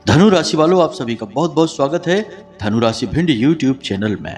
धनु राशि वालों, आप सभी का बहुत बहुत स्वागत है धनु राशि भिंड यूट्यूब चैनल में।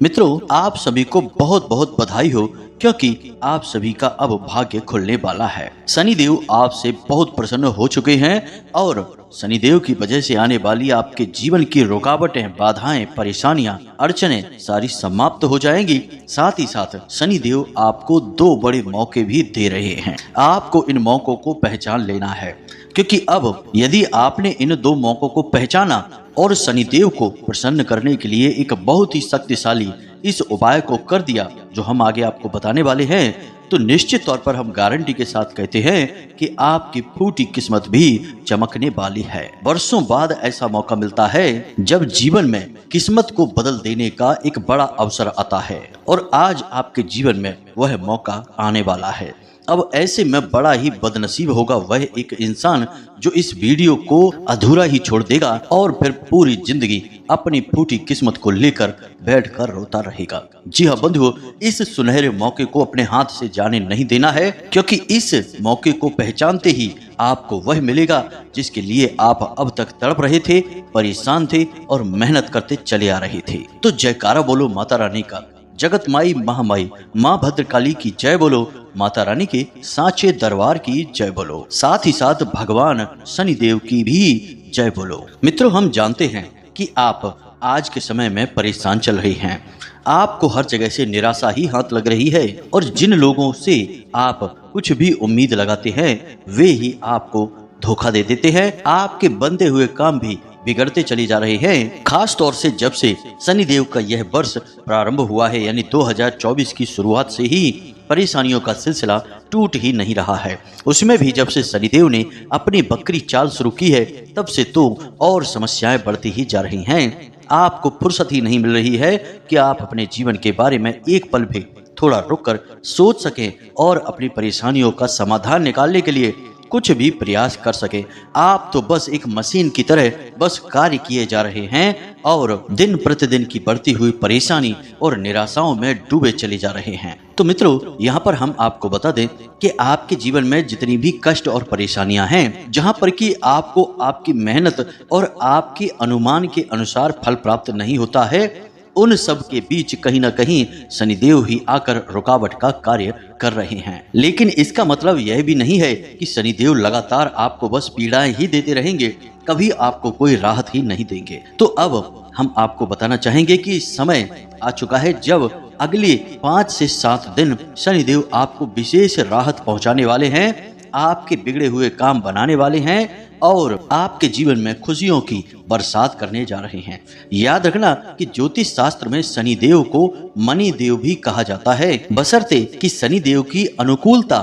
मित्रों, आप सभी को बहुत बहुत बधाई हो क्योंकि आप सभी का अब भाग्य खुलने वाला है। शनिदेव आपसे बहुत प्रसन्न हो चुके हैं और शनिदेव की वजह से आने वाली आपके जीवन की रुकावटें, बाधाएं, परेशानियां, अड़चने सारी समाप्त हो जाएंगी। साथ ही साथ शनिदेव आपको दो बड़े मौके भी दे रहे हैं। आपको इन मौकों को पहचान लेना है क्योंकि अब यदि आपने इन दो मौकों को पहचाना और शनिदेव को प्रसन्न करने के लिए एक बहुत ही शक्तिशाली इस उपाय को कर दिया जो हम आगे आपको बताने वाले हैं, तो निश्चित तौर पर हम गारंटी के साथ कहते हैं कि आपकी फूटी किस्मत भी चमकने वाली है। वर्षों बाद ऐसा मौका मिलता है जब जीवन में किस्मत को बदल देने का एक बड़ा अवसर आता है और आज आपके जीवन में वह मौका आने वाला है। अब ऐसे में बड़ा ही बदनसीब होगा वह एक इंसान जो इस वीडियो को अधूरा ही छोड़ देगा और फिर पूरी जिंदगी अपनी फूटी किस्मत को लेकर बैठकर रोता रहेगा। जी हाँ बंधुओं, इस सुनहरे मौके को अपने हाथ से जाने नहीं देना है क्योंकि इस मौके को पहचानते ही आपको वह मिलेगा जिसके लिए आप अब तक तड़प रहे थे, परेशान थे और मेहनत करते चले आ रहे थे। तो जयकारा बोलो माता रानी का, जगत माई महामाई माँ भद्रकाली की जय बोलो, माता रानी के सांचे दरबार की जय बोलो, साथ ही साथ भगवान शनिदेव की भी जय बोलो। मित्रों, हम जानते हैं कि आप आज के समय में परेशान चल रहे हैं। आपको हर जगह से निराशा ही हाथ लग रही है और जिन लोगों से आप कुछ भी उम्मीद लगाते हैं वे ही आपको धोखा दे देते हैं। आपके बंधे हुए काम भी बिगड़ते चले जा रहे हैं। खास तौर से जब से शनिदेव का यह वर्ष प्रारंभ हुआ है यानी 2024 की शुरुआत से ही परेशानियों का सिलसिला टूट ही नहीं रहा है। उसमें भी जब से शनिदेव ने अपनी बकरी चाल शुरू की है तब से तो और समस्याएं बढ़ती ही जा रही हैं। आपको फुर्सत ही नहीं मिल रही है कि आप अपने जीवन के बारे में एक पल भी थोड़ा रुककर सोच सकें और अपनी परेशानियों का समाधान निकालने के लिए कुछ भी प्रयास कर सके। आप तो बस एक मशीन की तरह बस कार्य किए जा रहे हैं और दिन प्रतिदिन की बढ़ती हुई परेशानी और निराशाओं में डूबे चले जा रहे हैं। तो मित्रों, यहाँ पर हम आपको बता दें कि आपके जीवन में जितनी भी कष्ट और परेशानियां हैं, जहाँ पर कि आपको आपकी मेहनत और आपके अनुमान के अनुसार फल प्राप्त नहीं होता है, उन सब के बीच कहीं ना कहीं शनिदेव ही आकर रुकावट का कार्य कर रहे हैं। लेकिन इसका मतलब यह भी नहीं है कि शनिदेव लगातार आपको बस पीड़ाएं ही देते रहेंगे, कभी आपको कोई राहत ही नहीं देंगे। तो अब हम आपको बताना चाहेंगे कि समय आ चुका है जब अगले 5 से 7 दिन शनिदेव आपको विशेष राहत पहुंचाने वाले हैं, आपके बिगड़े हुए काम बनाने वाले हैं और आपके जीवन में खुशियों की बरसात करने जा रहे हैं। याद रखना कि ज्योतिष शास्त्र में शनिदेव को मनी देव भी कहा जाता है, बशर्ते कि शनिदेव की अनुकूलता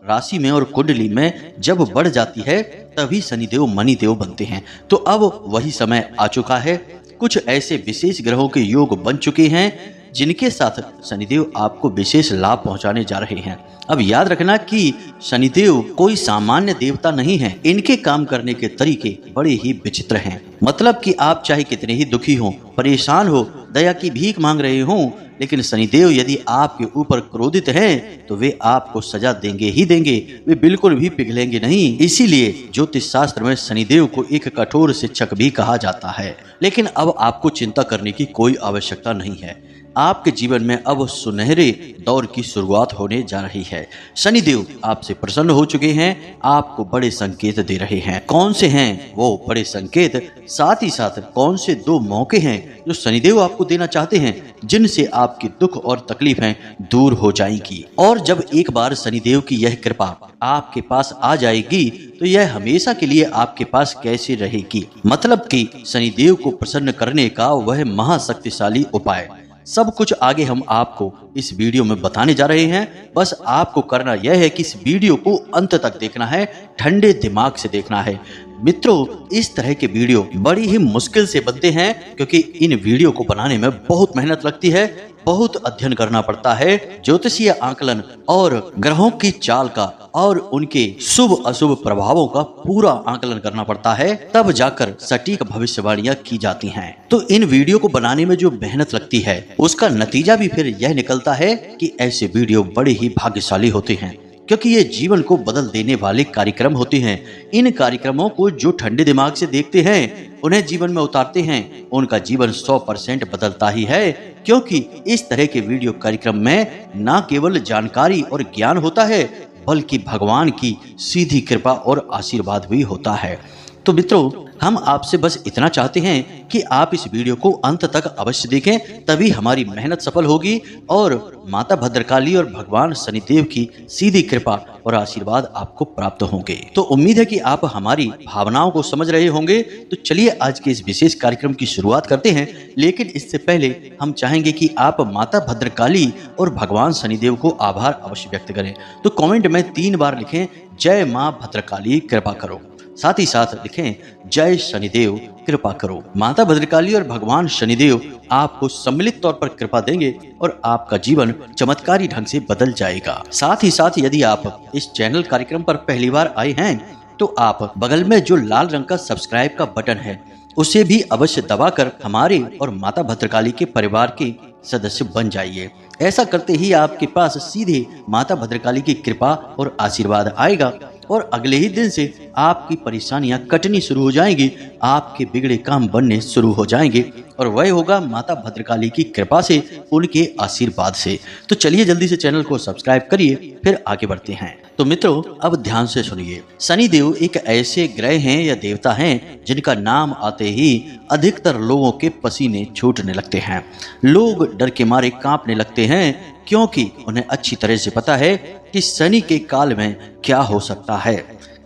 राशि में और कुंडली में जब बढ़ जाती है तभी शनिदेव मनी देव बनते हैं। तो अब वही समय आ चुका है। कुछ ऐसे विशेष ग्रहों के योग बन चुके हैं जिनके साथ शनिदेव आपको विशेष लाभ पहुंचाने जा रहे हैं। अब याद रखना कि शनिदेव कोई सामान्य देवता नहीं है। इनके काम करने के तरीके बड़े ही विचित्र हैं। मतलब कि आप चाहे कितने ही दुखी हो, परेशान हो, दया की भीख मांग रहे हो, लेकिन शनिदेव यदि आपके ऊपर क्रोधित हैं तो वे आपको सजा देंगे ही देंगे, वे बिल्कुल भी पिघलेंगे नहीं। इसीलिए ज्योतिष शास्त्र में शनिदेव को एक कठोर शिक्षक भी कहा जाता है। लेकिन अब आपको चिंता करने की कोई आवश्यकता नहीं है। आपके जीवन में अब सुनहरे दौर की शुरुआत होने जा रही है। शनिदेव आपसे प्रसन्न हो चुके हैं, आपको बड़े संकेत दे रहे हैं। कौन से हैं वो बड़े संकेत, साथ ही साथ कौन से 2 मौके हैं जो शनिदेव आपको देना चाहते हैं जिनसे आपकी दुख और तकलीफें दूर हो जाएंगी। और जब एक बार शनिदेव की यह कृपा आपके पास आ जाएगी तो यह हमेशा के लिए आपके पास कैसे रहेगी। मतलब कि शनिदेव को प्रसन्न करने का वह महाशक्तिशाली उपाय, सब कुछ आगे हम आपको इस वीडियो में बताने जा रहे हैं। बस आपको करना यह है कि इस वीडियो को अंत तक देखना है, ठंडे दिमाग से देखना है। मित्रों, इस तरह के वीडियो बड़ी ही मुश्किल से बनते हैं क्योंकि इन वीडियो को बनाने में बहुत मेहनत लगती है, बहुत अध्ययन करना पड़ता है, ज्योतिषीय आकलन और ग्रहों की चाल का और उनके शुभ अशुभ प्रभावों का पूरा आकलन करना पड़ता है, तब जाकर सटीक भविष्यवाणियां की जाती हैं। तो इन वीडियो को बनाने में जो मेहनत लगती है उसका नतीजा भी फिर यह निकलता है कि ऐसे वीडियो बड़े ही भाग्यशाली होते हैं। क्योंकि ये जीवन को बदल देने वाले कार्यक्रम होते हैं। इन कार्यक्रमों को जो ठंडे दिमाग से देखते हैं, उन्हें जीवन में उतारते हैं, उनका जीवन 100% बदलता ही है। क्योंकि इस तरह के वीडियो कार्यक्रम में न केवल जानकारी और ज्ञान होता है, बल्कि भगवान की सीधी कृपा और आशीर्वाद भी होता है। तो मित्रों, हम आपसे बस इतना चाहते हैं कि आप इस वीडियो को अंत तक अवश्य देखें, तभी हमारी मेहनत सफल होगी और माता भद्रकाली और भगवान शनिदेव की सीधी कृपा और आशीर्वाद आपको प्राप्त होंगे। तो उम्मीद है कि आप हमारी भावनाओं को समझ रहे होंगे। तो चलिए आज के इस विशेष कार्यक्रम की शुरुआत करते हैं। लेकिन इससे पहले हम चाहेंगे कि आप माता भद्रकाली और भगवान शनिदेव को आभार अवश्य व्यक्त करें। तो कमेंट में 3 बार लिखें, जय माँ भद्रकाली कृपा करो। साथ ही साथ लिखें, जय शनिदेव कृपा करो। माता भद्रकाली और भगवान शनिदेव आपको सम्मिलित तौर पर कृपा देंगे और आपका जीवन चमत्कारी ढंग से बदल जाएगा। साथ ही साथ यदि आप इस चैनल कार्यक्रम पर पहली बार आए हैं तो आप बगल में जो लाल रंग का सब्सक्राइब का बटन है उसे भी अवश्य दबाकर हमारे और माता भद्रकाली के परिवार के सदस्य बन जाइए। ऐसा करते ही आपके पास सीधे माता भद्रकाली की कृपा और आशीर्वाद आएगा और अगले ही दिन से आपकी परेशानियां कटनी शुरू हो जाएंगी, आपके बिगड़े काम बनने शुरू हो जाएंगे और वह होगा माता भद्रकाली की कृपा से, उनके आशीर्वाद से। तो चलिए जल्दी से चैनल को सब्सक्राइब करिए, फिर आगे बढ़ते हैं। तो मित्रों, अब ध्यान से सुनिए। शनिदेव एक ऐसे ग्रह हैं या देवता हैं जिनका नाम आते ही अधिकतर लोगों के पसीने छूटने लगते हैं। लोग डर के मारे कांपने लगते हैं, क्योंकि उन्हें अच्छी तरह से पता है कि शनि के काल में क्या हो सकता है,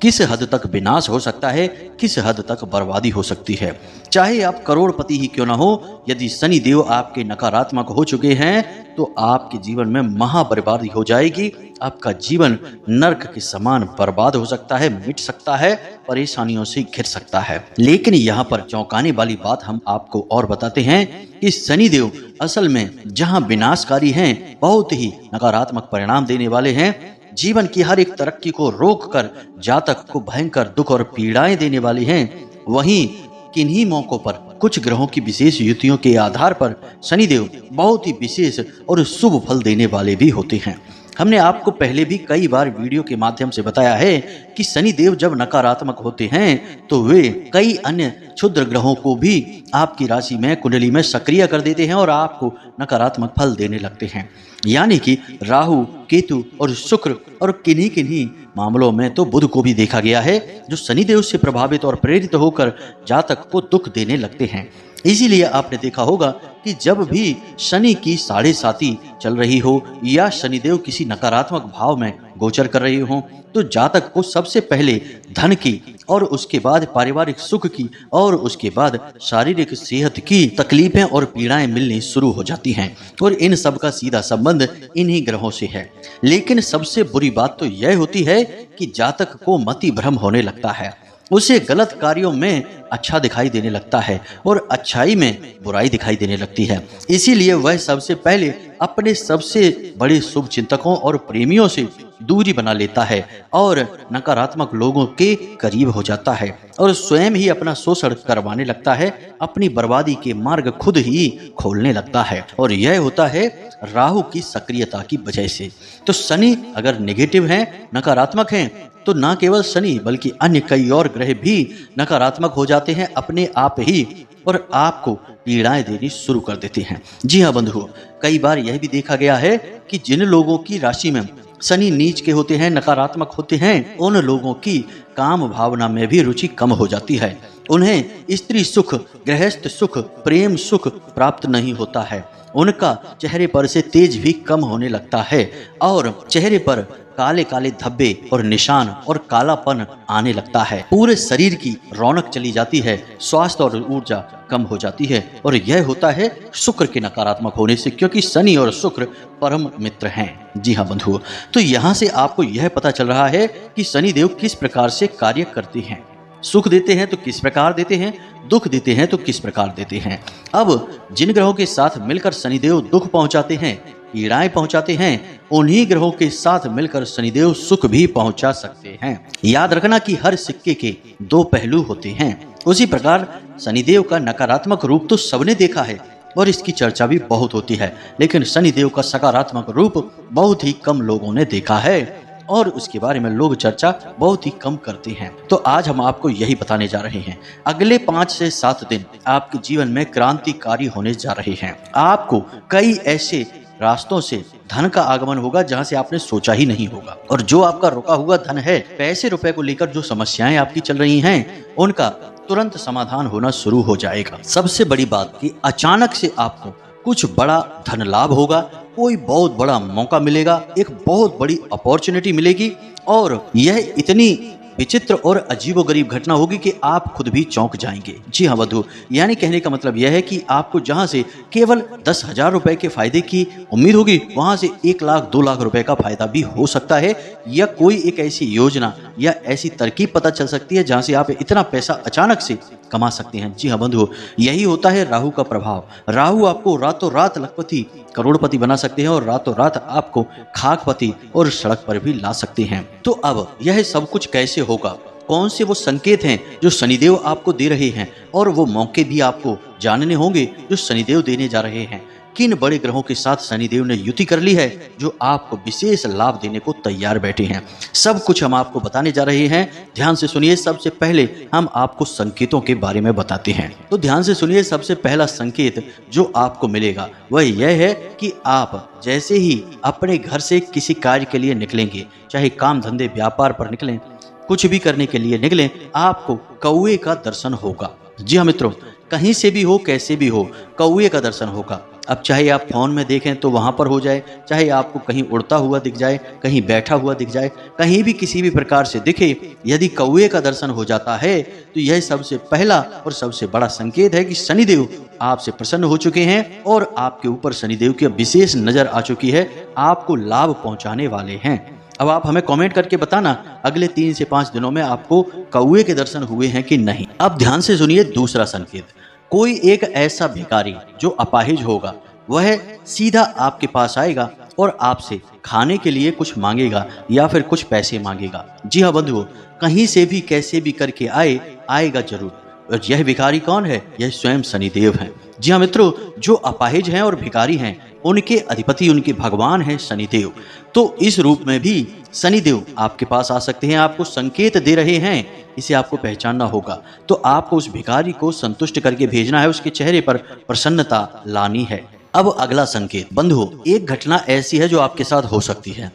किस हद तक विनाश हो सकता है, किस हद तक बर्बादी हो सकती है। चाहे आप करोड़पति ही क्यों ना हो, यदि शनि देव आपके नकारात्मक हो चुके हैं तो आपके जीवन में महा बर्बादी हो जाएगी। आपका जीवन नर्क के समान बर्बाद हो सकता है, मिट सकता है, परेशानियों से घिर सकता है। लेकिन यहाँ पर चौंकाने वाली बात हम आपको और बताते हैं कि शनिदेव असल में जहाँ विनाशकारी हैं, बहुत ही नकारात्मक परिणाम देने वाले हैं, जीवन की हर एक तरक्की को रोककर जातक को भयंकर दुख और पीड़ाएं देने वाले हैं, वहीं किन्हीं मौकों पर कुछ ग्रहों की विशेष युतियों के आधार पर शनिदेव बहुत ही विशेष और शुभ फल देने वाले भी होते हैं। हमने आपको पहले भी कई बार वीडियो के माध्यम से बताया है कि शनिदेव जब नकारात्मक होते हैं तो वे कई अन्य क्षुद्र ग्रहों को भी आपकी राशि में, कुंडली में सक्रिय कर देते हैं और आपको नकारात्मक फल देने लगते हैं। यानी कि राहु, केतु और शुक्र और किन्हीं किन्हीं मामलों में तो बुध को भी देखा गया है, जो शनिदेव से प्रभावित और प्रेरित होकर जातक को दुख देने लगते हैं। इसीलिए आपने देखा होगा कि जब भी शनि की 7.5 चल रही हो या शनिदेव किसी नकारात्मक भाव में गोचर कर रहे हो, तो जातक को सबसे पहले धन की और उसके बाद पारिवारिक सुख की और उसके बाद शारीरिक सेहत की तकलीफें और पीड़ाएं मिलनी शुरू हो जाती हैं और इन सब का सीधा संबंध इन्हीं ग्रहों से है। लेकिन सबसे बुरी बात तो यह होती है कि जातक को मति भ्रम होने लगता है, उसे गलत कार्यों में अच्छा दिखाई देने लगता है और अच्छाई में बुराई दिखाई देने लगती है। इसीलिए वह सबसे पहले अपने सबसे बड़े शुभ चिंतकों और प्रेमियों से दूरी बना लेता है और नकारात्मक लोगों के करीब हो जाता है और स्वयं ही अपना शोषण करवाने लगता है, अपनी बर्बादी के मार्ग खुद ही खोलने लगता है। और यह होता है राहु की सक्रियता की वजह से। तो शनि अगर नेगेटिव हैं, नकारात्मक हैं, तो न केवल शनि बल्कि अन्य कई और ग्रह भी नकारात्मक हो जाते हैं अपने आप ही और आपको पीड़ाएं देनी शुरू कर देते हैं। जी हाँ बंधुओं, कई बार यह भी देखा गया है कि जिन लोगों की राशि में शनि नीच के होते हैं, नकारात्मक होते हैं, उन लोगों की काम भावना में भी रुचि कम हो जाती है। उन्हें स्त्री सुख, गृहस्थ सुख, प्रेम सुख प्राप्त नहीं होता है। उनका चेहरे पर से तेज भी कम होने लगता है और चेहरे पर काले काले धब्बे और निशान और कालापन आने लगता है। पूरे शरीर की रौनक चली जाती है, स्वास्थ्य और ऊर्जा कम हो जाती है और यह होता है शुक्र के नकारात्मक होने से, क्योंकि शनि और शुक्र परम मित्र हैं। जी हाँ बंधुओं, तो यहाँ से आपको यह पता चल रहा है कि शनिदेव किस प्रकार से कार्य करते हैं। सुख देते हैं तो किस प्रकार देते हैं, दुख देते हैं तो किस प्रकार देते हैं। अब जिन ग्रहों के साथ मिलकर शनिदेव दुख पहुंचाते हैं, पीड़ाएं पहुंचाते हैं, उन्हीं ग्रहों के साथ मिलकर शनिदेव सुख भी पहुंचा सकते हैं। याद रखना कि हर सिक्के के 2 पहलू होते हैं। उसी प्रकार शनिदेव का नकारात्मक रूप तो सबने देखा है और इसकी चर्चा भी बहुत होती है, लेकिन शनिदेव का सकारात्मक रूप बहुत ही कम लोगों ने देखा है। और उसके बारे में लोग चर्चा बहुत ही कम करते हैं। तो आज हम आपको यही बताने जा रहे हैं। अगले 5 से 7 दिन आपके जीवन में क्रांतिकारी होने जा रहे हैं। आपको कई ऐसे रास्तों से धन का आगमन होगा जहां से आपने सोचा ही नहीं होगा, और जो आपका रुका हुआ धन है, पैसे रुपए को लेकर जो समस्याएं आपकी चल रही हैं, उनका तुरंत समाधान होना शुरू हो जाएगा। सबसे बड़ी बात कि अचानक से आपको कुछ बड़ा धन लाभ होगा, कोई बहुत बड़ा मौका मिलेगा, एक बहुत बड़ी अपॉर्चुनिटी मिलेगी, और यह इतनी विचित्र और अजीबोगरीब घटना होगी कि आप खुद भी चौंक जाएंगे। जी हाँ बंधु, यानी कहने का मतलब यह है कि आपको जहां से केवल 10,000 रुपए के फायदे की उम्मीद होगी, वहां से 1 लाख 2 लाख रुपए का फायदा भी हो सकता है, या कोई एक ऐसी योजना या ऐसी तरकीब पता चल सकती है जहां से आप इतना पैसा अचानक से कमा सकते हैं। जी हाँ बंधु, यही होता है राहु का प्रभाव। राहु आपको रातों रात लखपति करोड़पति बना सकते हैं और रातों रात आपको खाकपति और सड़क पर भी ला सकते हैं। तो अब यह सब कुछ कैसे होगा, कौन से वो संकेत हैं जो शनिदेव आपको दे रहे हैं, और वो मौके भी आपको जानने होंगे जो शनिदेव देने जा रहे हैं। किन बड़े ग्रहों के साथ शनिदेव ने युति कर ली है जो आपको विशेष लाभ देने को तैयार बैठे हैं, सब कुछ हम आपको बताने जा रहे हैं। ध्यान से सुनिए। सबसे पहले हम आपको संकेतों के बारे में बताते हैं। तो ध्यान से सुनिए। सबसे पहला संकेत जो आपको मिलेगा वह यह है कि आप जैसे ही अपने घर से किसी कार्य के लिए निकलेंगे, चाहे काम धंधे व्यापार पर निकलें, कुछ भी करने के लिए निकलें, आपको कौवे का दर्शन होगा। जी हाँ मित्रों, कहीं से भी हो, कैसे भी हो, कौवे का दर्शन होगा। अब चाहे आप फोन में देखें तो वहां पर हो जाए, चाहे आपको कहीं उड़ता हुआ दिख जाए, कहीं बैठा हुआ दिख जाए, कहीं भी किसी भी प्रकार से दिखे, यदि कौवे का दर्शन हो जाता है तो यह सबसे पहला और सबसे बड़ा संकेत है कि शनिदेव आपसे प्रसन्न हो चुके हैं और आपके ऊपर शनिदेव की विशेष नजर आ चुकी है, आपको लाभ पहुंचाने वाले हैं। अब आप हमें कमेंट करके बताना अगले 3 से 5 दिनों में आपको कौवे के दर्शन हुए हैं कि नहीं। अब ध्यान से सुनिए दूसरा संकेत। कोई एक ऐसा भिखारी जो अपाहिज होगा, वह सीधा आपके पास आएगा और आपसे खाने के लिए कुछ मांगेगा या फिर कुछ पैसे मांगेगा। जी हाँ बंधुओं, कहीं से भी कैसे भी करके आएगा जरूर। और यह भिखारी कौन है? यह स्वयं शनिदेव हैं। जी हाँ मित्रों, जो अपाहिज हैं और भिखारी हैं, उनके अधिपति, उनके भगवान हैं शनिदेव। तो इस रूप में भी शनिदेव आपके पास आ सकते हैं, आपको संकेत दे रहे हैं, इसे आपको पहचानना होगा। तो आपको उस भिखारी को संतुष्ट करके भेजना है, उसके चेहरे पर प्रसन्नता लानी है। अब अगला संकेत बंधुओं, एक घटना ऐसी है जो आपके साथ हो सकती है।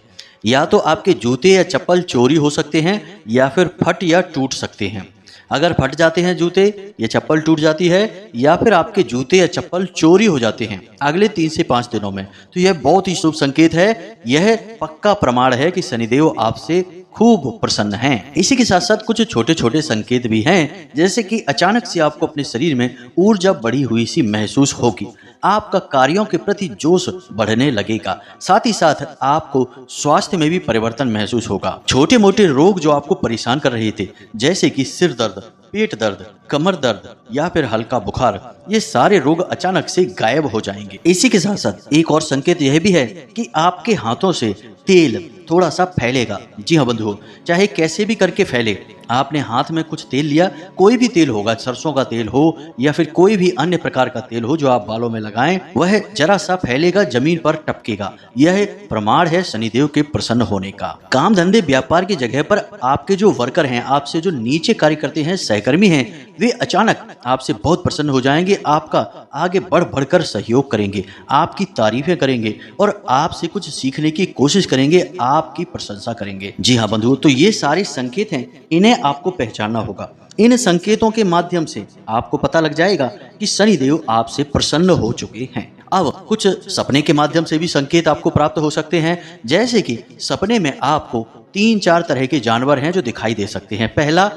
या तो आपके जूते या चप्पल चोरी हो सकते हैं, या फिर फट या टूट सकते हैं। अगर फट जाते हैं जूते या चप्पल टूट जाती है, या फिर आपके जूते या चप्पल चोरी हो जाते हैं अगले 3 से 5 दिनों में, तो यह बहुत ही शुभ संकेत है। यह पक्का प्रमाण है कि शनिदेव आपसे खूब प्रसन्न हैं। इसी के साथ साथ कुछ छोटे छोटे संकेत भी हैं, जैसे कि अचानक से आपको अपने शरीर में ऊर्जा बढ़ी हुई सी महसूस होगी, आपका कार्यों के प्रति जोश बढ़ने लगेगा, साथ ही साथ आपको स्वास्थ्य में भी परिवर्तन महसूस होगा। छोटे मोटे रोग जो आपको परेशान कर रहे थे, जैसे कि सिर दर्द, पेट दर्द, कमर दर्द या फिर हल्का बुखार, ये सारे रोग अचानक से गायब हो जाएंगे। इसी के साथ साथ एक और संकेत यह भी है कि आपके हाथों से तेल थोड़ा सा फैलेगा। जी हाँ बंधुओं, चाहे कैसे भी करके फैले, आपने हाथ में कुछ तेल लिया, कोई भी तेल होगा, सरसों का तेल हो या फिर कोई भी अन्य प्रकार का तेल हो जो आप बालों में लगाएं, वह जरा सा फैलेगा, जमीन पर टपकेगा। यह प्रमाण है शनिदेव के प्रसन्न होने का। काम धंधे व्यापार की जगह पर आपके जो वर्कर हैं, आपसे जो नीचे कार्य करते हैं, सहकर्मी हैं, वे अचानक आपसे बहुत प्रसन्न हो जाएंगे, आपका आगे बढ़ बढ़कर सहयोग करेंगे, आपकी तारीफें करेंगे और आपसे कुछ सीखने की कोशिश करेंगे, आपकी प्रशंसा करेंगे। जी हाँ बंधुओं, तो ये सारे संकेत हैं, इन्हें आपको पहचानना होगा। इन संकेतों के माध्यम से आपको पता लग जाएगा कि शनिदेव आपसे प्रसन्न हो चुके हैं। अब कुछ सपने के माध्यम से भी संकेत आपको प्राप्त हो सकते हैं, जैसे कि सपने में आपको 3-4 तरह के जानवर हैं जो दिखाई दे सकते हैं। पहला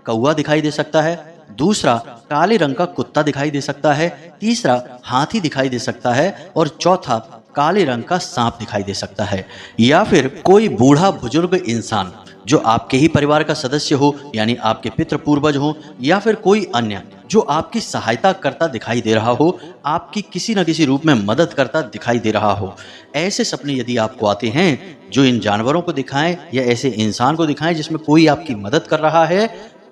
कौवा दिखाई दे सकता है, दूसरा काले रंग का कुत्ता दिखाई दे सकता है, तीसरा हाथी दिखाई दे सकता है और चौथा काले रंग का सांप दिखाई दे सकता है। या फिर कोई बूढ़ा बुजुर्ग इंसान जो आपके ही परिवार का सदस्य हो, यानी आपके पितृ पूर्वज हो, या फिर कोई अन्य जो आपकी सहायता करता दिखाई दे रहा हो, आपकी किसी न किसी रूप में मदद करता दिखाई दे रहा हो। ऐसे सपने यदि आपको आते हैं जो इन जानवरों को दिखाएं या ऐसे इंसान को दिखाएं जिसमें कोई आपकी मदद कर रहा है,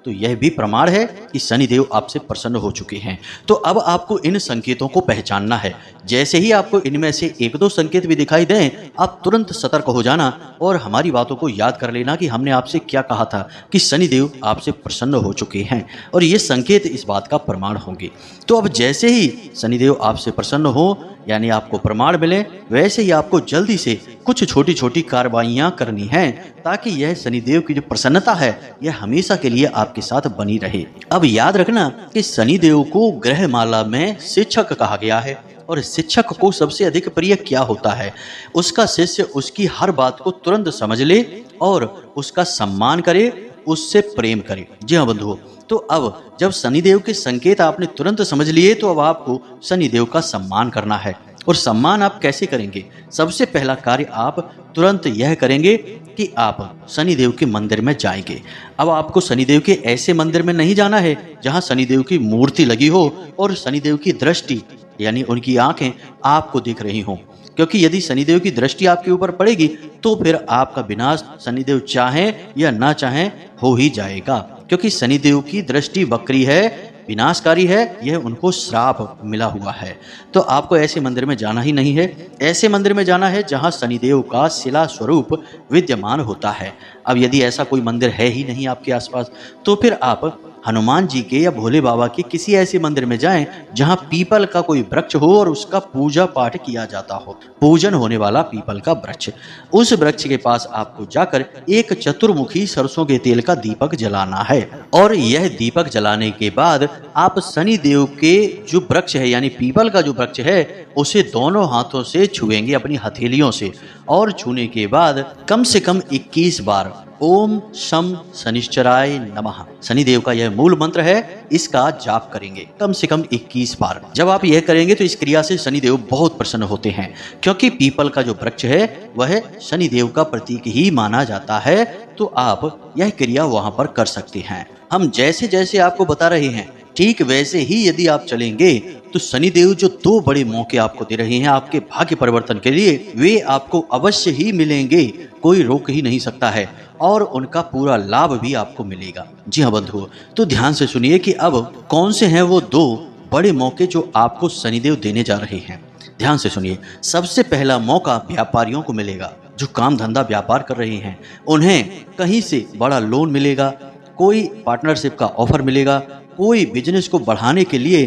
तो यह भी प्रमाण है कि शनिदेव आपसे प्रसन्न हो चुके हैं। तो अब आपको इन संकेतों को पहचानना है। जैसे ही आपको इनमें से एक दो संकेत भी दिखाई दें, आप तुरंत सतर्क हो जाना और हमारी बातों को याद कर लेना कि हमने आपसे क्या कहा था कि शनिदेव आपसे प्रसन्न हो चुके हैं, और ये संकेत इस बात का प्रमाण होंगे। तो अब जैसे ही शनिदेव आपसे प्रसन्न हो, यानी आपको प्रमाण मिले, वैसे ही आपको जल्दी से कुछ छोटी छोटी कार्रवाइयां करनी हैं, ताकि यह शनिदेव की जो प्रसन्नता है यह हमेशा के लिए आपके साथ बनी रहे। अब याद रखना कि शनिदेव को ग्रहमाला में शिक्षक कहा गया है, और शिक्षक को सबसे अधिक प्रिय क्या होता है? उसका शिष्य उसकी हर बात को तुरंत समझ ले और उसका सम्मान करे, उससे प्रेम करे। जी हाँ बंधुओं, तो अब जब शनिदेव के संकेत आपने तुरंत समझ लिए, तो अब आपको शनिदेव का सम्मान करना है। और सम्मान आप कैसे करेंगे? सबसे पहला कार्य आप तुरंत यह करेंगे कि आप शनिदेव के मंदिर में जाएंगे। अब आपको शनिदेव के ऐसे मंदिर में नहीं जाना है जहां शनिदेव की मूर्ति लगी हो और शनिदेव की दृष्टि यानी उनकी आंखें आपको दिख रही हों, क्योंकि यदि शनिदेव की दृष्टि आपके ऊपर पड़ेगी तो फिर आपका विनाश शनिदेव चाहें या ना चाहें हो ही जाएगा। क्योंकि शनिदेव की दृष्टि वक्री है, विनाशकारी है, यह उनको श्राप मिला हुआ है। तो आपको ऐसे मंदिर में जाना ही नहीं है। ऐसे मंदिर में जाना है जहां शनिदेव का शिला स्वरूप विद्यमान होता है। अब यदि ऐसा कोई मंदिर है ही नहीं आपके आसपास, तो फिर आप हनुमान जी के या भोले बाबा के किसी ऐसे मंदिर में जाएं जहां पीपल का कोई वृक्ष हो और उसका पूजा पाठ किया जाता हो, पूजन होने वाला पीपल का वृक्ष। उस वृक्ष के पास आपको जाकर एक चतुर्मुखी सरसों के तेल का दीपक जलाना है, और यह दीपक जलाने के बाद आप शनि देव के जो वृक्ष है यानी पीपल का जो वृक्ष है उसे दोनों हाथों से छुएंगे, अपनी हथेलियों से, और छूने के बाद कम से कम 21 बार ओम शम शनिश्चराय नमः, शनिदेव का यह मूल मंत्र है, इसका जाप करेंगे कम से कम 21 बार। जब आप यह करेंगे तो इस क्रिया से शनिदेव बहुत प्रसन्न होते हैं, क्योंकि पीपल का जो वृक्ष है वह शनिदेव का प्रतीक ही माना जाता है। तो आप यह क्रिया वहां पर कर सकते हैं। हम जैसे जैसे आपको बता रहे हैं ठीक वैसे ही यदि आप चलेंगे तो शनिदेव जो 2 बड़े मौके आपको दे रहे हैं आपके भाग्य परिवर्तन के लिए, वे आपको अवश्य ही मिलेंगे, कोई रोक ही नहीं सकता है, और उनका पूरा लाभ भी आपको मिलेगा। जी हाँ बंधुओं, तो ध्यान से सुनिए कि अब कौन से हैं वो 2 बड़े मौके जो आपको शनिदेव देने जा रहे हैं। ध्यान से सुनिए। सबसे पहला मौका व्यापारियों को मिलेगा जो काम धंधा व्यापार कर रहे हैं। उन्हें कहीं से बड़ा लोन मिलेगा, कोई पार्टनरशिप का ऑफर मिलेगा, कोई बिजनेस को बढ़ाने के लिए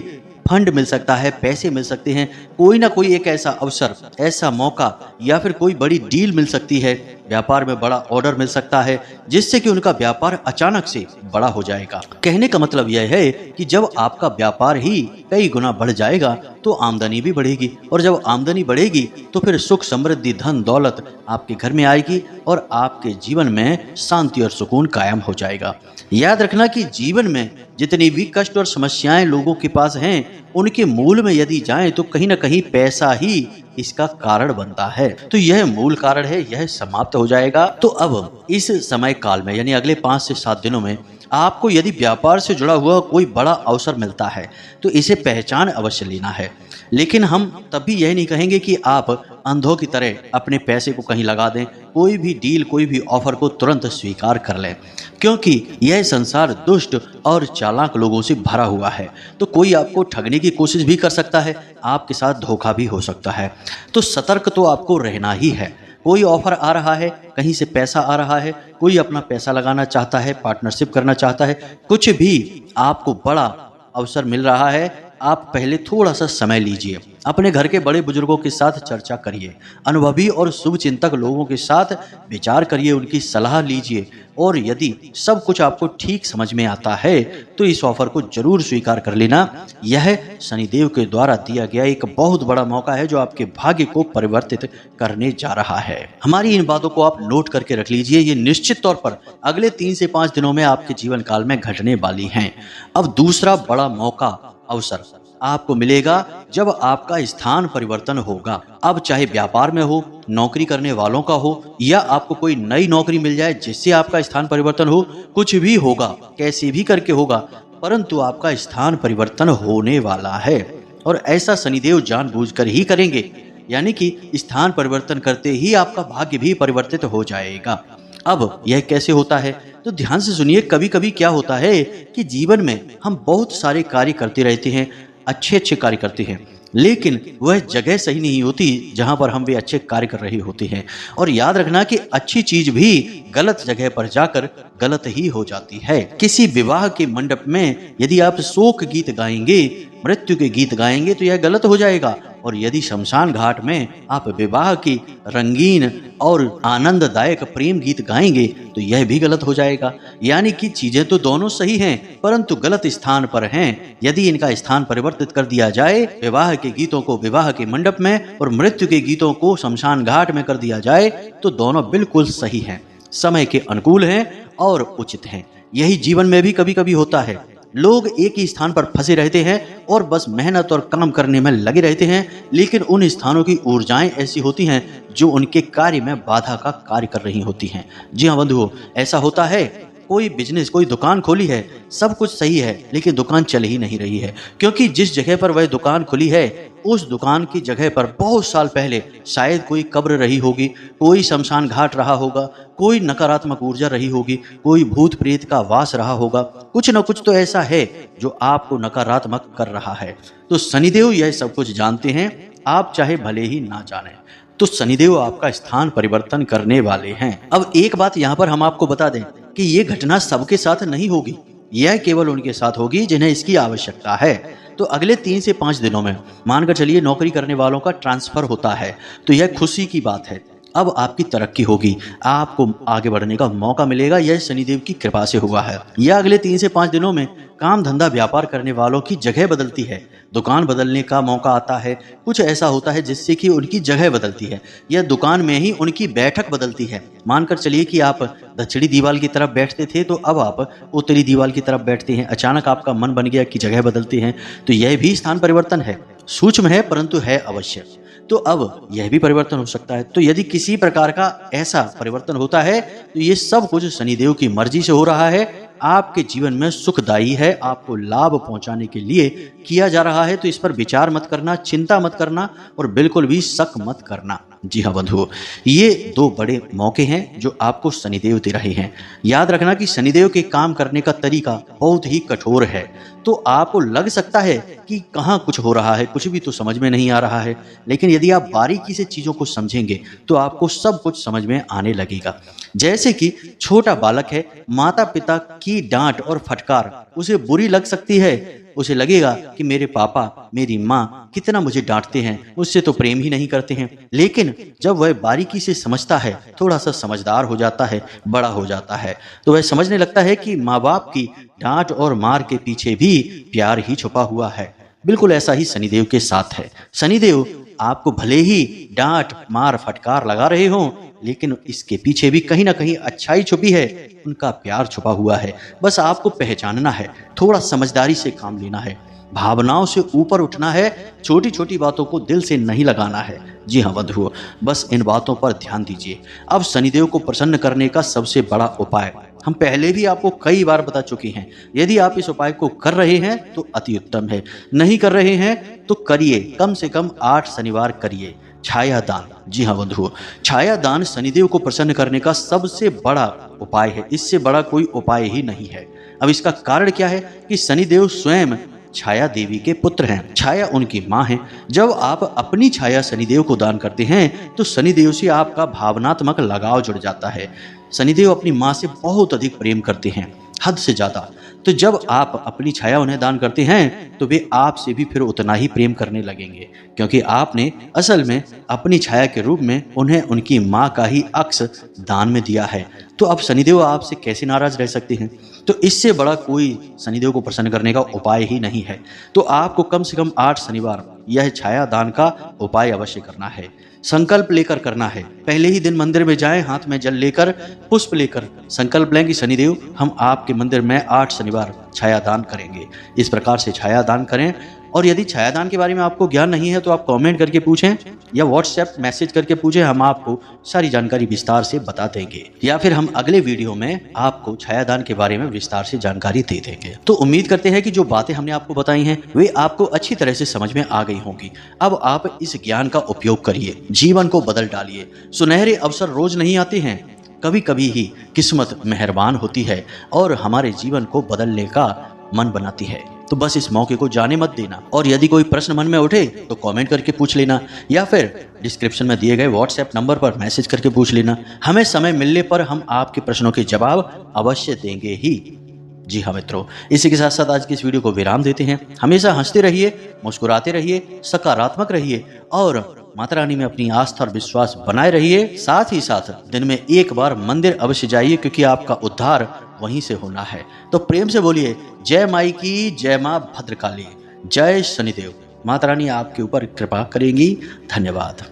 फंड मिल सकता है, पैसे मिल सकते हैं, कोई ना कोई एक ऐसा अवसर, ऐसा मौका, या फिर कोई बड़ी डील मिल सकती है, व्यापार में बड़ा ऑर्डर मिल सकता है, जिससे कि उनका व्यापार अचानक से बड़ा हो जाएगा। कहने का मतलब यह है कि जब आपका व्यापार ही कई गुना बढ़ जाएगा तो आमदनी भी बढ़ेगी, और जब आमदनी बढ़ेगी तो फिर सुख समृद्धि धन दौलत आपके घर में आएगी और आपके जीवन में शांति और सुकून कायम हो जाएगा। याद रखना कि जीवन में जितनी भी कष्ट और समस्याएं लोगों के पास हैं, उनके मूल में यदि जाएं तो कहीं ना कहीं पैसा ही इसका कारण बनता है। तो यह मूल कारण है, यह समाप्त हो जाएगा। तो अब इस समय काल में यानी अगले 5 से 7 दिनों में आपको यदि व्यापार से जुड़ा हुआ कोई बड़ा अवसर मिलता है तो इसे पहचान अवश्य लेना है। लेकिन हम तभी यह नहीं कहेंगे कि आप अंधों की तरह अपने पैसे को कहीं लगा दें, कोई भी डील, कोई भी ऑफर को तुरंत स्वीकार कर लें, क्योंकि यह संसार दुष्ट और चालाक लोगों से भरा हुआ है। तो कोई आपको ठगने की कोशिश भी कर सकता है, आपके साथ धोखा भी हो सकता है। तो सतर्क तो आपको रहना ही है। कोई ऑफर आ रहा है, कहीं से पैसा आ रहा है, कोई अपना पैसा लगाना चाहता है, पार्टनरशिप करना चाहता है, कुछ भी आपको बड़ा अवसर मिल रहा है, आप पहले थोड़ा सा समय लीजिए, अपने घर के बड़े बुजुर्गों के साथ चर्चा करिए, अनुभवी और शुभचिंतक लोगों के साथ विचार करिए, उनकी सलाह लीजिए, और यदि सब कुछ आपको ठीक समझ में आता है तो इस ऑफर को जरूर स्वीकार कर लेना। यह शनिदेव के द्वारा दिया गया एक बहुत बड़ा मौका है जो आपके भाग्य को परिवर्तित करने जा रहा है। हमारी इन बातों को आप नोट करके रख लीजिए, ये निश्चित तौर पर अगले 3 से 5 दिनों में आपके जीवन काल में घटने वाली हैं। अब दूसरा बड़ा मौका, अवसर आपको मिलेगा जब आपका स्थान परिवर्तन होगा। अब चाहे व्यापार में हो, नौकरी करने वालों का हो, या आपको कोई नई नौकरी मिल जाए जिससे आपका स्थान परिवर्तन हो, कुछ भी होगा, कैसे भी करके होगा, परंतु आपका स्थान परिवर्तन होने वाला है। और ऐसा शनिदेव जानबूझकर ही करेंगे, यानी कि स्थान परिवर्तन करते ही आपका भाग्य भी परिवर्तित हो जाएगा। अब यह कैसे होता है? तो ध्यान से सुनिए, कभी कभी क्या होता है कि जीवन में हम बहुत सारे कार्य करते रहते हैं, अच्छे अच्छे कार्य करते हैं, लेकिन वह जगह सही नहीं होती जहां पर हम वे अच्छे कार्य कर रहे होते हैं। और याद रखना कि अच्छी चीज भी गलत जगह पर जाकर गलत ही हो जाती है। किसी विवाह के मंडप में यदि आप शोक गीत गाएंगे, मृत्यु के गीत गाएंगे तो यह गलत हो जाएगा। और यदि शमशान घाट में आप विवाह की रंगीन और आनंददायक प्रेम गीत गाएंगे तो यह भी गलत हो जाएगा। यानी कि चीजें तो दोनों सही हैं, परंतु गलत स्थान पर हैं। यदि इनका स्थान परिवर्तित कर दिया जाए, विवाह के गीतों को विवाह के मंडप में और मृत्यु के गीतों को शमशान घाट में कर दिया जाए, तो दोनों बिल्कुल सही हैं, समय के अनुकूल हैं और उचित हैं। यही जीवन में भी कभी कभी होता है। लोग एक ही स्थान पर फंसे रहते हैं और बस मेहनत और काम करने में लगे रहते हैं, लेकिन उन स्थानों की ऊर्जाएं ऐसी होती हैं जो उनके कार्य में बाधा का कार्य कर रही होती हैं। जी हाँ बंधुओं, ऐसा होता है। कोई बिजनेस, कोई दुकान खोली है, सब कुछ सही है, लेकिन दुकान चल ही नहीं रही है, क्योंकि जिस जगह पर वह दुकान खुली है उस दुकान की जगह पर बहुत साल पहले शायद कोई कब्र रही होगी, कोई शमशान घाट रहा होगा, कोई नकारात्मक ऊर्जा रही होगी, कोई भूत प्रेत का वास रहा होगा। कुछ न कुछ तो ऐसा है जो आपको नकारात्मक कर रहा है। तो शनिदेव यह सब कुछ जानते हैं, आप चाहे भले ही ना जाने। तो शनिदेव आपका स्थान परिवर्तन करने वाले हैं। अब एक बात यहाँ पर हम आपको बता दें कि ये घटना सबके साथ नहीं होगी, यह केवल उनके साथ होगी जिन्हें इसकी आवश्यकता है। तो अगले 3 से 5 दिनों में मानकर चलिए नौकरी करने वालों का ट्रांसफर होता है, तो यह खुशी की बात है। अब आपकी तरक्की होगी, आपको आगे बढ़ने का मौका मिलेगा, यह शनिदेव की कृपा से हुआ है। यह अगले 3 से 5 दिनों में काम धंधा व्यापार करने वालों की जगह बदलती है, दुकान बदलने का मौका आता है। कुछ ऐसा होता है जिससे कि उनकी जगह बदलती है, या दुकान में ही उनकी बैठक बदलती है। मानकर चलिए कि आप दक्षिणी दीवार की तरफ बैठते थे तो अब आप उत्तरी दीवार की तरफ बैठते हैं। अचानक आपका मन बन गया कि जगह बदलते हैं, तो यह भी स्थान परिवर्तन है। सूक्ष्म है परंतु है अवश्य। तो अब यह भी परिवर्तन हो सकता है। तो यदि किसी प्रकार का ऐसा परिवर्तन होता है तो ये सब कुछ शनिदेव की मर्जी से हो रहा है, आपके जीवन में सुखदायी है, आपको लाभ पहुंचाने के लिए किया जा रहा है। तो इस पर विचार मत करना, चिंता मत करना और बिल्कुल भी शक मत करना। जी हाँ बंधुओं, ये 2 बड़े मौके हैं जो आपको शनिदेव दे रहे हैं। याद रखना कि शनिदेव के काम करने का तरीका बहुत ही कठोर है। तो आपको लग सकता है कि कहाँ कुछ हो रहा है, कुछ भी तो समझ में नहीं आ रहा है, लेकिन यदि आप बारीकी से चीजों को समझेंगे तो आपको सब कुछ समझ में आने लगेगा। जैसे कि छोटा बालक है, माता पिता की डांट और फटकार उसे बुरी लग सकती है। उसे लगेगा कि मेरे पापा, मेरी माँ कितना मुझे डांटते हैं, मुझसे तो प्रेम ही नहीं करते हैं। लेकिन जब वह बारीकी से समझता है, थोड़ा सा समझदार हो जाता है, बड़ा हो जाता है, तो वह समझने लगता है कि माँ बाप की डांट और मार के पीछे भी प्यार ही छुपा हुआ है। बिल्कुल ऐसा ही शनिदेव के साथ है। शनिदेव आपको भले ही डांट, मार, फटकार लगा रहे हों, लेकिन इसके पीछे भी कहीं ना कहीं अच्छाई छुपी है, उनका प्यार छुपा हुआ है। बस आपको पहचानना है, थोड़ा समझदारी से काम लेना है, भावनाओं से ऊपर उठना है, छोटी छोटी बातों को दिल से नहीं लगाना है। जी हाँ बंधुओं, बस इन बातों पर ध्यान दीजिए। अब शनिदेव को प्रसन्न करने का सबसे बड़ा उपाय हम पहले भी आपको कई बार बता चुके हैं। यदि आप इस उपाय को कर रहे हैं तो अति उत्तम है, नहीं कर रहे हैं तो करिए, कम से कम 8 शनिवार करिए। छाया दान, जी हाँ बंधुओं, छाया दान शनिदेव को प्रसन्न करने का सबसे बड़ा उपाय है। इससे बड़ा कोई उपाय ही नहीं है। अब इसका कारण क्या है कि शनिदेव स्वयं छाया देवी के पुत्र हैं, छाया उनकी माँ है। जब आप अपनी छाया शनिदेव को दान करते हैं तो शनिदेव से आपका भावनात्मक लगाव जुड़ जाता है। शनिदेव अपनी माँ से बहुत अधिक प्रेम करते हैं, हद से ज्यादा। तो जब आप अपनी छाया उन्हें दान करते हैं तो वे आपसे भी फिर उतना ही प्रेम करने लगेंगे, क्योंकि आपने असल में अपनी छाया के रूप में उन्हें उनकी माँ का ही अक्स दान में दिया है। तो अब शनिदेव आपसे कैसे नाराज रह सकते हैं? तो इससे बड़ा कोई शनिदेव को प्रसन्न करने का उपाय ही नहीं है। तो आपको कम से कम 8 शनिवार यह छाया दान का उपाय अवश्य करना है। संकल्प लेकर करना है। पहले ही दिन मंदिर में जाएं, हाथ में जल लेकर, पुष्प लेकर संकल्प लें कि शनिदेव हम आपके मंदिर में 8 शनिवार छाया दान करेंगे। इस प्रकार से छाया दान करें। और यदि छाया दान के बारे में आपको ज्ञान नहीं है तो आप कमेंट करके पूछें या व्हाट्सएप मैसेज करके पूछें, हम आपको सारी जानकारी विस्तार से बता देंगे, या फिर हम अगले वीडियो में आपको छाया दान के बारे में विस्तार से जानकारी दे देंगे। तो उम्मीद करते हैं कि जो बातें हमने आपको बताई हैं वे आपको अच्छी तरह से समझ में आ गई होंगी। अब आप इस ज्ञान का उपयोग करिए, जीवन को बदल डालिए। सुनहरे अवसर रोज नहीं आते हैं, कभी कभी ही किस्मत मेहरबान होती है और हमारे जीवन को बदलने का मन बनाती है। तो बस इस मौके को जाने मत देना। और यदि कोई प्रश्न मन में उठे तो कमेंट करके पूछ लेना, या फिर डिस्क्रिप्शन में दिए गए व्हाट्सएप नंबर पर मैसेज करके पूछ लेना। हमें समय मिलने पर हम आपके प्रश्नों के जवाब अवश्य देंगे ही। जी हाँ मित्रों, इसी के साथ साथ आज की इस वीडियो को विराम देते हैं। हमेशा हंसते रहिए, मुस्कुराते रहिए, सकारात्मक रहिए और माता रानी में अपनी आस्था और विश्वास बनाए रहिए। साथ ही साथ दिन में एक बार मंदिर अवश्य जाइए, क्योंकि आपका उद्धार वहीं से होना है। तो प्रेम से बोलिए जय माई की, जय माँ भद्रकाली, जय शनिदेव। माता रानी आपके ऊपर कृपा करेंगी। धन्यवाद।